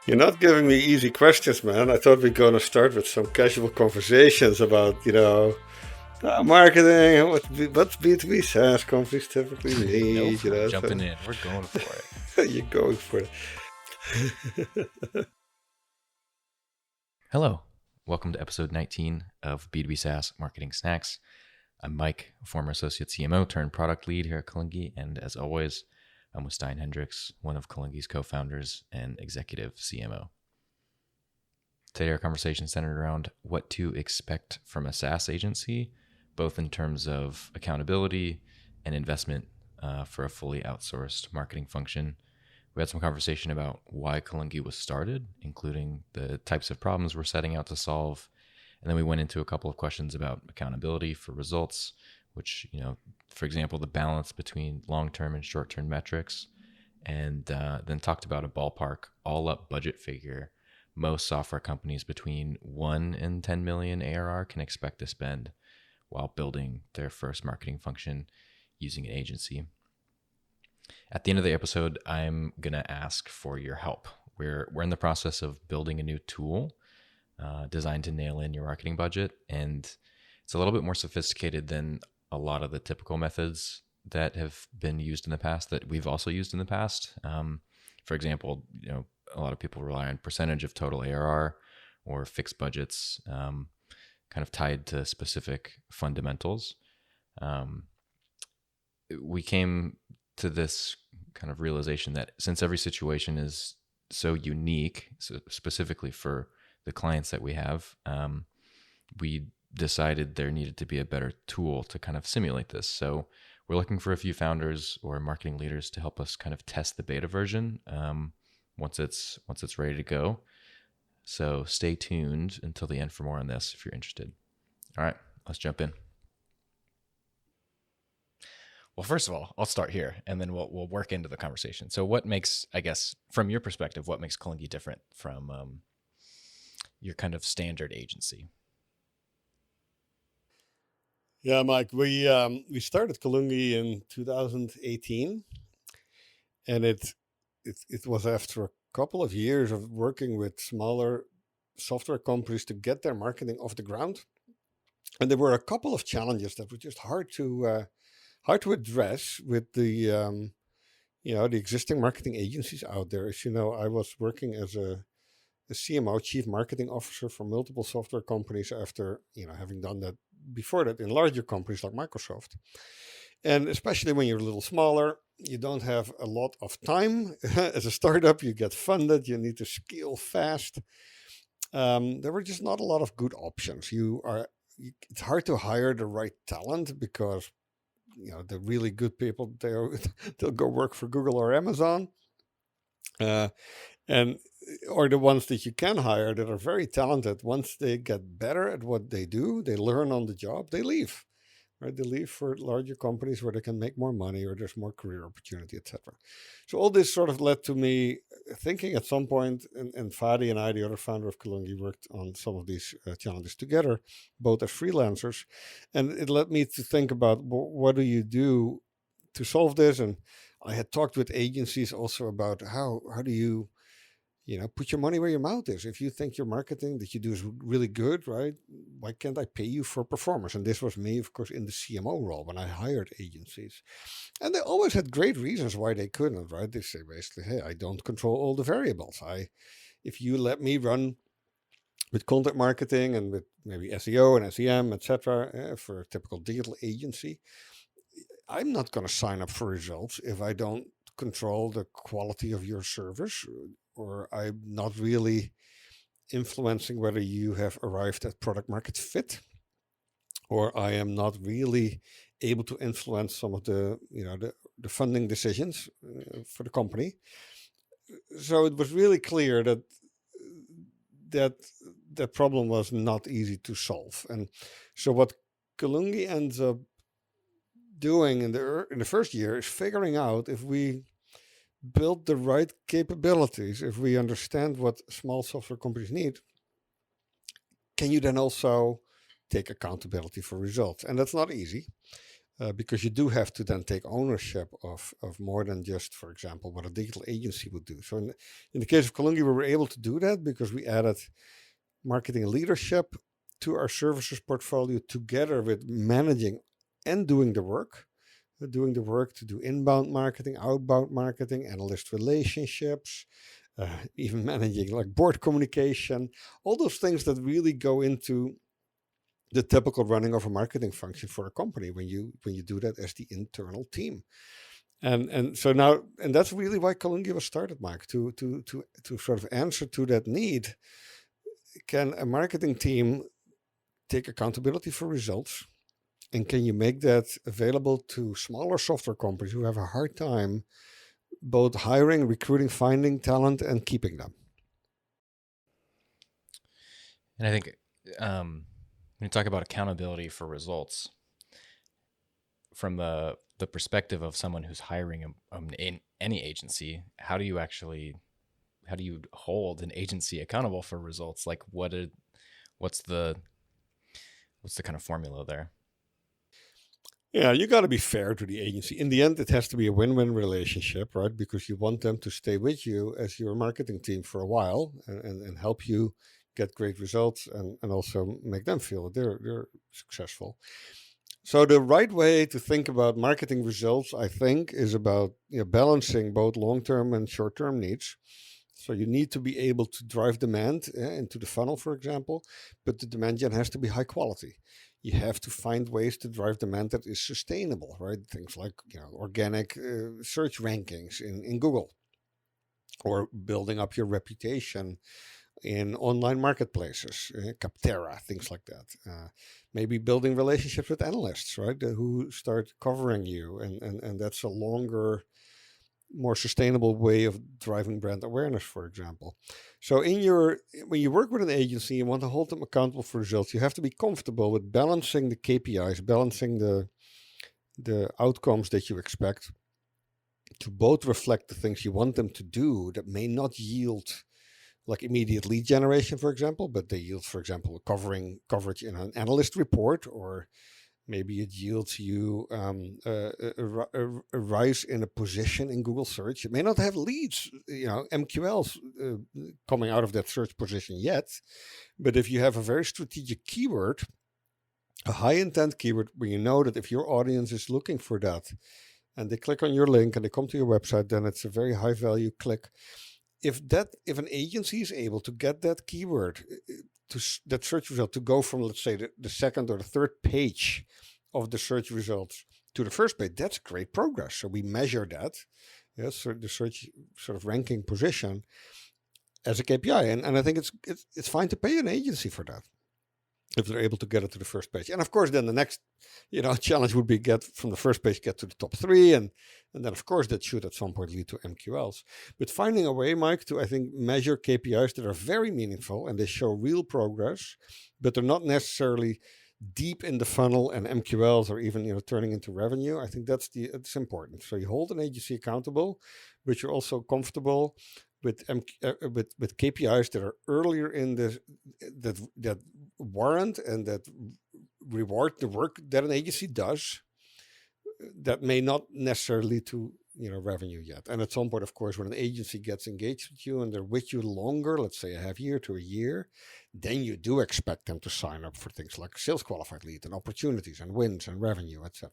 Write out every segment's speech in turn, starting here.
You're not giving me easy questions, man. I thought we are going to start with some casual conversations about, marketing, what's B2B SaaS companies typically Nope, need, we're so jumping in. We're going for it. you're going for it. Hello. Welcome to episode 19 of B2B SaaS Marketing Snacks. I'm Mike, a former associate CMO turned product lead here at Kalungi. And as always, I'm with Stein Hendricks, one of Kalungi's co-founders and executive CMO. Today, our conversation centered around what to expect from a SaaS agency, both in terms of accountability and investment for a fully outsourced marketing function. We had some conversation about why Kalungi was started, including the types of problems we're setting out to solve. And then we went into a couple of questions about accountability for results, which, for example, the balance between long-term and short-term metrics, and then talked about a ballpark all-up budget figure most software companies between 1 and 10 million ARR can expect to spend while building their first marketing function using an agency. At the end of the episode, I'm going to ask for your help. We're in the process of building a new tool designed to nail in your marketing budget, and it's a little bit more sophisticated than a lot of the typical methods that have been used in the past that we've also used in the past. For example, a lot of people rely on percentage of total ARR or fixed budgets, kind of tied to specific fundamentals. We came to this kind of realization that since every situation is so unique, so specifically for the clients that we have, we decided there needed to be a better tool to kind of simulate this. So we're looking for a few founders or marketing leaders to help us kind of test the beta version once it's ready to go. So stay tuned until the end for more on this if you're interested. All right, let's jump in. Well, first of all, I'll start here, and then we'll work into the conversation. So, what makes, I guess, from your perspective, what makes Kalungi different from your kind of standard agency? Yeah, Mike, we started Kalungi in 2018, and it was after a couple of years of working with smaller software companies to get their marketing off the ground, and there were a couple of challenges that were just hard to address with the the existing marketing agencies out there. As you know, I was working as a CMO, Chief Marketing Officer, for multiple software companies after having done that before that in larger companies like Microsoft. And especially when you're a little smaller, you don't have a lot of time. As a startup, you get funded, you need to scale fast. There were just not a lot of good options. It's hard to hire the right talent because the really good people they'll go work for Google or Amazon, and or the ones that you can hire that are very talented. Once they get better at what they do, they learn on the job, they leave. Right, they leave for larger companies where they can make more money or there's more career opportunity, etc. So all this sort of led to me thinking at some point, and Fadi and I, the other founder of Kalungi, worked on some of these challenges together, both as freelancers, and it led me to think about what do you do to solve this. And I had talked with agencies also about how do you put your money where your mouth is. If you think your marketing that you do is really good, right? Why can't I pay you for performance? And this was me, of course, in the CMO role when I hired agencies. And they always had great reasons why they couldn't, right? They say basically, hey, I don't control all the variables. If you let me run with content marketing and with maybe SEO and SEM, etc., for a typical digital agency, I'm not going to sign up for results if I don't control the quality of your service, or I'm not really influencing whether you have arrived at product market fit, or I am not really able to influence some of the funding decisions for the company. So it was really clear that that problem was not easy to solve. And so what Kalungi ends up doing in the first year is figuring out if we build the right capabilities, if we understand what small software companies need, can you then also take accountability for results? And that's not easy. because you do have to then take ownership of more than just, for example, what a digital agency would do. So in the case of Kalungi, we were able to do that because we added marketing leadership to our services portfolio together with managing and doing the work to do inbound marketing, outbound marketing, analyst relationships, even managing like board communication, all those things that really go into the typical running of a marketing function for a company when you do that as the internal team. And so now, and that's really why Kalungi was started, Mike, to sort of answer to that need. Can a marketing team take accountability for results? And can you make that available to smaller software companies who have a hard time both hiring, recruiting, finding talent, and keeping them? And I think when you talk about accountability for results, from the perspective of someone who's hiring in any agency, how do you hold an agency accountable for results? Like what's the kind of formula there? Yeah, you got to be fair to the agency. In the end, it has to be a win-win relationship, right? Because you want them to stay with you as your marketing team for a while and help you get great results and also make them feel that they're successful. So the right way to think about marketing results, I think, is about balancing both long-term and short-term needs. So you need to be able to drive demand into the funnel, for example, but the demand gen has to be high quality. You have to find ways to drive demand that is sustainable, right? Things like organic search rankings in Google, or building up your reputation in online marketplaces, Capterra, things like that. Maybe building relationships with analysts, right, who start covering you, and that's a longer, more sustainable way of driving brand awareness, for example. So when you work with an agency, you want to hold them accountable for results. You have to be comfortable with balancing the KPIs, balancing the outcomes that you expect to both reflect the things you want them to do that may not yield like immediate lead generation, for example, but they yield, for example, coverage in an analyst report, or maybe it yields you a rise in a position in Google search. It may not have leads, MQLs coming out of that search position yet, but if you have a very strategic keyword, a high intent keyword, where you know that if your audience is looking for that and they click on your link and they come to your website, then it's a very high value click. If an agency is able to get that keyword to that search result to go from, let's say, the second or the third page of the search results to the first page, that's great progress. So we measure that, yes, so the search sort of ranking position as a KPI, and I think it's fine to pay an agency for that if they're able to get it to the first page. And of course, then the next, challenge would be get from the first page, get to the top three. And then, of course, that should at some point lead to MQLs. But finding a way, Mike, to, I think, measure KPIs that are very meaningful and they show real progress, but they're not necessarily deep in the funnel and MQLs or even, turning into revenue. I think it's important. So you hold an agency accountable, but you're also comfortable with KPIs that are earlier in that warrant and that reward the work that an agency does, that may not necessarily lead to revenue yet. And at some point, of course, when an agency gets engaged with you and they're with you longer, let's say a half year to a year, then you do expect them to sign up for things like sales qualified lead and opportunities and wins and revenue, etc.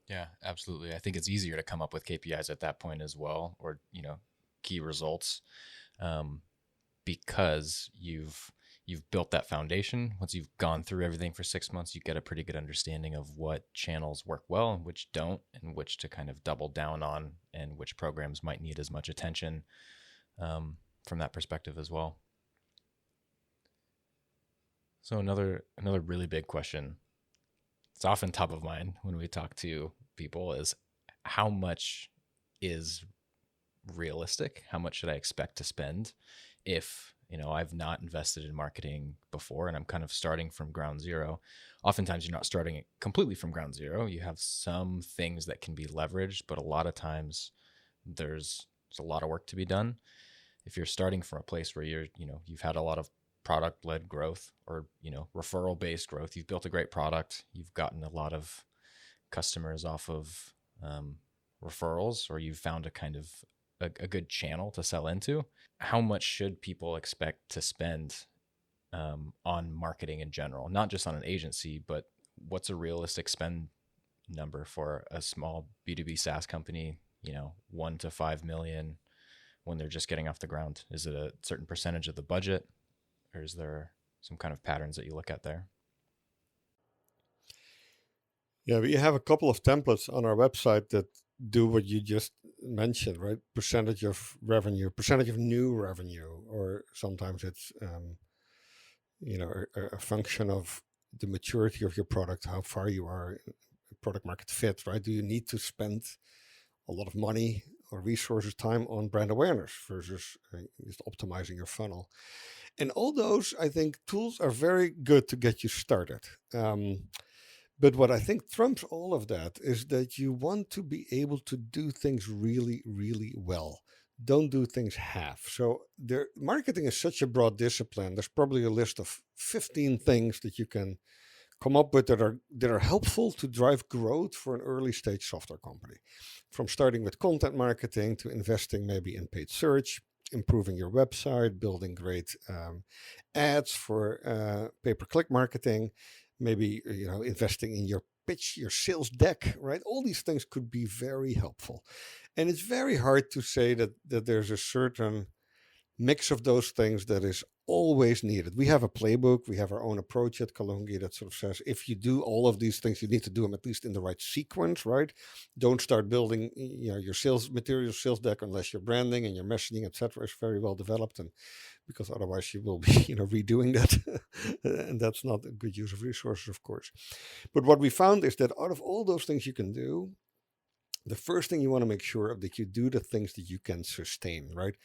Yeah, absolutely. I think it's easier to come up with KPIs at that point as well, or key results, because you've built that foundation. Once you've gone through everything for 6 months, you get a pretty good understanding of what channels work well and which don't, and which to kind of double down on, and which programs might need as much attention, from that perspective as well. So another really big question, it's often top of mind when we talk to people, is how much is realistic? How much should I expect to spend if I've not invested in marketing before and I'm kind of starting from ground zero? Oftentimes you're not starting completely from ground zero. You have some things that can be leveraged, but a lot of times there's a lot of work to be done. If you're starting from a place where you've had a lot of product-led growth, or referral-based growth, you've built a great product, you've gotten a lot of customers off of referrals, or you've found a kind of a good channel to sell into, how much should people expect to spend on marketing in general? Not just on an agency, but what's a realistic spend number for a small B2B SaaS company, 1 to 5 million when they're just getting off the ground? Is it a certain percentage of the budget, or is there some kind of patterns that you look at there? Yeah, we have a couple of templates on our website that do what you just mentioned, right? Percentage of revenue, percentage of new revenue, or sometimes it's a function of the maturity of your product, how far you are in product market fit, right? Do you need to spend a lot of money or resources, time on brand awareness versus just optimizing your funnel? And all those, I think, tools are very good to get you started. But what I think trumps all of that is that you want to be able to do things really, really well. Don't do things half. So marketing is such a broad discipline. There's probably a list of 15 things that you can come up with that are helpful to drive growth for an early stage software company. From starting with content marketing to investing maybe in paid search, improving your website, building great ads for pay-per-click marketing, maybe investing in your pitch, your sales deck, right? All these things could be very helpful. And it's very hard to say that there's a certain mix of those things that is always needed. We have a playbook, we have our own approach at Kalungi that sort of says, if you do all of these things, you need to do them at least in the right sequence, right? Don't start building your sales material, sales deck, unless your branding and your messaging, etc., is very well developed, and because otherwise you will be redoing that and that's not a good use of resources, of course. But what we found is that out of all those things you can do, the first thing you want to make sure of that you do the things that you can sustain, right?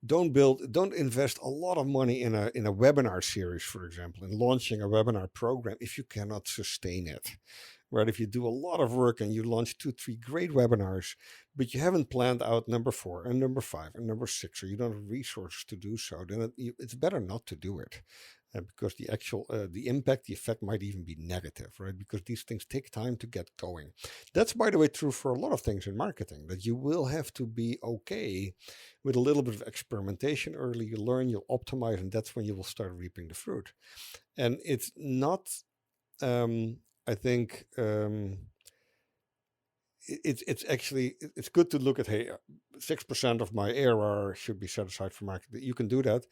Don't invest a lot of money in a webinar series, for example, in launching a webinar program if you cannot sustain it, right? If you do a lot of work and you launch 2-3 great webinars, but you haven't planned out number 4 and number 5 and number 6, or you don't have resources to do so, then it's better not to do it. Because the impact, the effect might even be negative, right? Because these things take time to get going. That's, by the way, true for a lot of things in marketing, that you will have to be okay with a little bit of experimentation early. You learn, you'll optimize, and that's when you will start reaping the fruit. And it's not, I think, it's good to look at, hey, 6% of my ARR should be set aside for marketing. You can do that.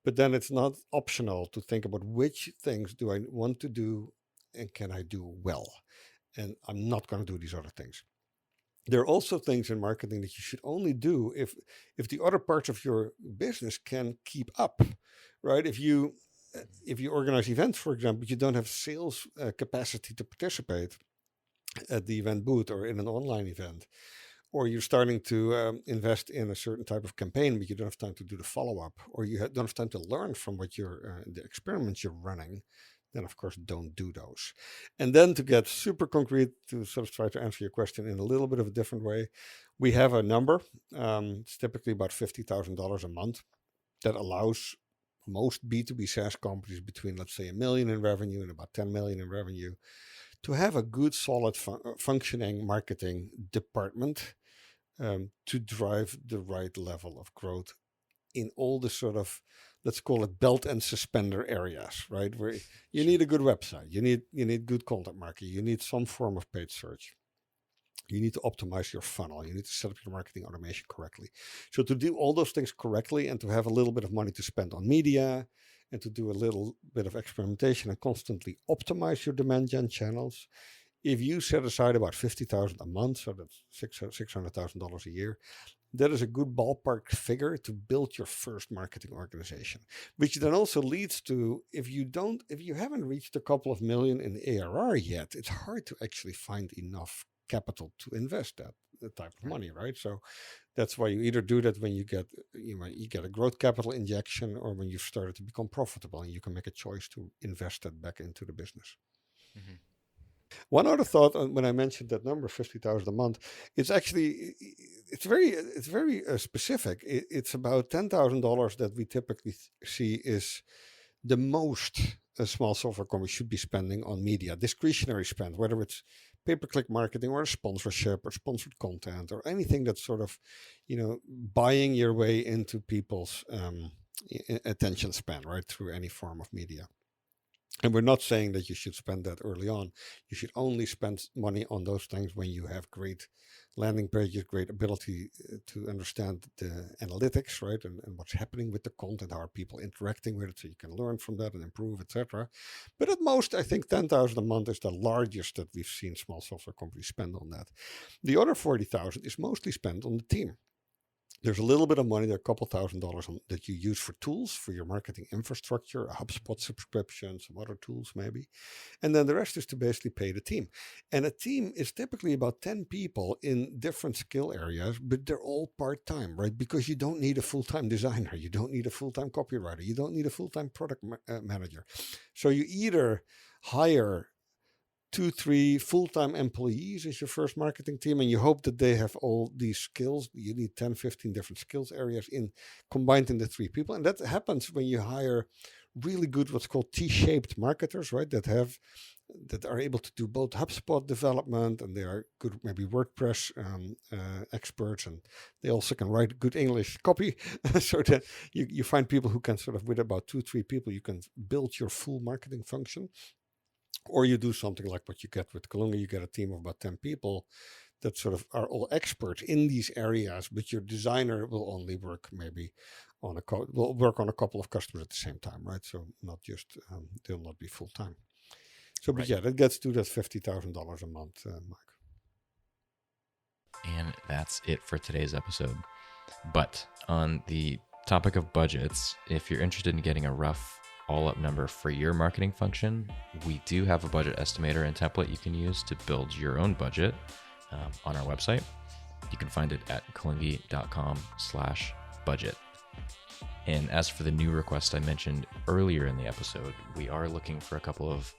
But then it's not optional to think about which things do I want to do and can I do well. And I'm not going to do these other things. There are also things in marketing that you should only do if the other parts of your business can keep up, right? If you organize events, for example, but you don't have sales capacity to participate at the event booth or in an online event, or you're starting to invest in a certain type of campaign, but you don't have time to do the follow-up, or you don't have time to learn from what the experiments you're running, then of course don't do those. And then to get super concrete, to sort of try to answer your question in a little bit of a different way, we have a number. It's typically about $50,000 a month that allows most B2B SaaS companies between, let's say, $1 million in revenue and about $10 million in revenue to have a good, solid, functioning marketing department to drive the right level of growth in all the sort of, let's call it, belt and suspender areas, right? Where you need a good website, you need good content marketing, you need some form of paid search, you need to optimize your funnel, you need to set up your marketing automation correctly. So to do all those things correctly and to have a little bit of money to spend on media and to do a little bit of experimentation and constantly optimize your demand gen channels, if you set aside about $50,000 a month, so that's $600,000 a year, that is a good ballpark figure to build your first marketing organization. Which then also leads to, if you haven't reached a couple of million in ARR yet, it's hard to actually find enough capital to invest that type of money, right? So that's why you either do that when you get a growth capital injection, or when you've started to become profitable and you can make a choice to invest that back into the business. Mm-hmm. One other thought when I mentioned that number, 50,000 a month, it's very specific. It's about $10,000 that we typically see is the most a small software company should be spending on media, discretionary spend, whether it's pay-per-click marketing or a sponsorship or sponsored content or anything that's sort of, buying your way into people's attention span, right, through any form of media. And we're not saying that you should spend that early on. You should only spend money on those things when you have great landing pages, great ability to understand the analytics, right? And what's happening with the content, how are people interacting with it, so you can learn from that and improve, etc. But at most, I think 10,000 a month is the largest that we've seen small software companies spend on that. The other 40,000 is mostly spent on the team. There's a little bit of money, there are a couple $1,000s that you use for tools, for your marketing infrastructure, a HubSpot subscription, some other tools maybe. And then the rest is to basically pay the team. And a team is typically about 10 people in different skill areas, but they're all part-time, right? Because you don't need a full-time designer. You don't need a full-time copywriter. You don't need a full-time product manager. So you either hire 2-3 full-time employees as your first marketing team, and you hope that they have all these skills. You need 10-15 different skills areas combined in the 3 people, and that happens when you hire really good what's called T-shaped marketers, right, that are able to do both HubSpot development, and they are good maybe WordPress experts, and they also can write good English copy. So that you find people who can sort of, with about 2-3 people, you can build your full marketing function. Or you do something like what you get with Kalungi. You get a team of about 10 people that sort of are all experts in these areas, but your designer will only work maybe will work on a couple of customers at the same time, right? So not just, they'll not be full time. So, but yeah, that gets to that $50,000 a month, Mike. And that's it for today's episode. But on the topic of budgets, if you're interested in getting a rough all-up number for your marketing function, we do have a budget estimator and template you can use to build your own budget on our website. You can find it at kalungi.com/budget. And as for the new request I mentioned earlier in the episode, we are looking for a couple of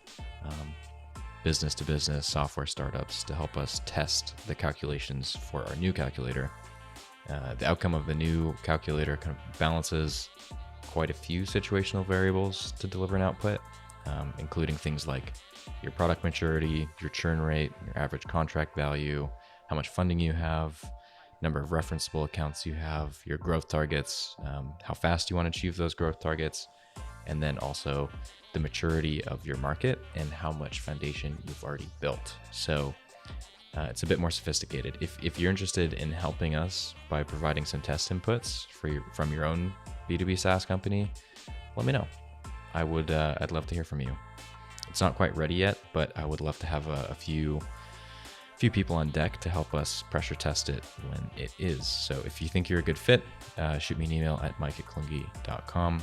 business-to-business software startups to help us test the calculations for our new calculator. The outcome of the new calculator kind of balances quite a few situational variables to deliver an output, including things like your product maturity, your churn rate, your average contract value, how much funding you have, number of referenceable accounts you have, your growth targets, how fast you want to achieve those growth targets, and then also the maturity of your market and how much foundation you've already built. So it's a bit more sophisticated. If you're interested in helping us by providing some test inputs from your own B2B SaaS company, let me know. I'd love to hear from you. It's not quite ready yet, but I would love to have a few people on deck to help us pressure test it when it is. So if you think you're a good fit, shoot me an email at mike@kalungi.com,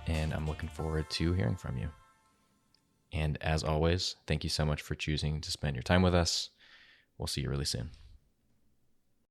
and I'm looking forward to hearing from you. And as always, thank you so much for choosing to spend your time with us. We'll see you really soon.